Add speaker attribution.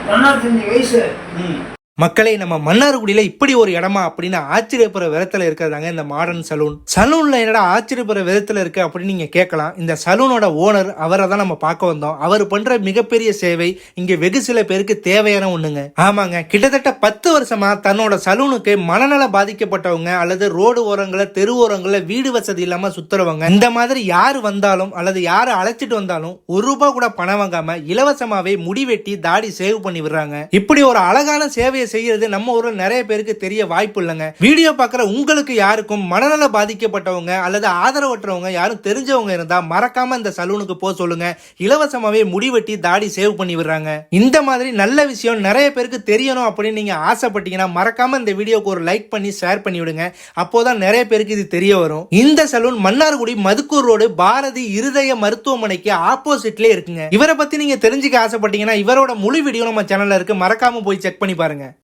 Speaker 1: 95 வயசு.
Speaker 2: மக்களே, நம்ம மன்னார்குடியில இப்படி ஒரு இடமா அப்படின்னு ஆச்சரியப்படுற விதத்துல இருக்கிறதாங்க இந்த மாடர்ன் சலூன். சலூன்ல என்னடா ஆச்சரியப்படுற விதத்துல இருக்கு அப்படின்னு நீங்க கேட்கலாம். இந்த சலூனோட ஓனர் அவரை தான் நம்ம பார்க்க வந்தோம். அவர் பண்ற மிகப்பெரிய சேவை இங்க வெகு சில பேருக்கு தேவையான ஒண்ணுங்க. ஆமாங்க, கிட்டத்தட்ட 10 வருஷமா தன்னோட சலூனுக்கு மனநல பாதிக்கப்பட்டவங்க அல்லது ரோடு ஓரங்கள தெரு ஓரங்கள வீடு வசதி இல்லாம சுத்துறவங்க, இந்த மாதிரி யாரு வந்தாலும் அல்லது யாரு அழைச்சிட்டு வந்தாலும் ₹1 கூட பணம் வாங்காம இலவசமாவே முடி வெட்டி தாடி சேவ் பண்ணி விடுறாங்க. இப்படி ஒரு அழகான சேவையை செய்யறது நம்ம ஊர்ல நிறைய பேருக்கு தெரிய வாய்ப்பு இல்லைங்க. வீடியோ பார்க்குற உங்களுக்கு யாருக்கும் மனநல பாதிக்கப்பட்டவங்க அல்லது ஆதரவற்றவங்க யாரும் தெரிஞ்சவங்க இருந்தா மறக்காம இந்த சலூனுக்கு போக சொல்லுங்க. இலவசமாவே முடிவெட்டி தாடி சேவ் பண்ணி விடுறாங்க. இந்த மாதிரி நல்ல விஷயம் நிறைய பேருக்கு தெரியணும் அப்படின்னு நீங்க ஆசைப்பட்டீங்கன்னா மறக்காம இந்த வீடியோக்கு ஒரு லைக் பண்ணி ஷேர் பண்ணி விடுங்க. அப்போதான் நிறைய பேருக்கு இது தெரிய வரும். இந்த சலூன் மன்னார்குடி மதுக்கூர் ரோடு பாரதி இருதய மருத்துவமனைக்கு ஆப்போசிட்ல இருக்குங்க. இவரை பத்தி நீங்க தெரிஞ்சுக்க ஆசைப்பட்டீங்கன்னா இவரோட முழு வீடியோ நம்ம சேனல்ல இருக்கு, மறக்காம போய் செக் பண்ணி பாருங்க.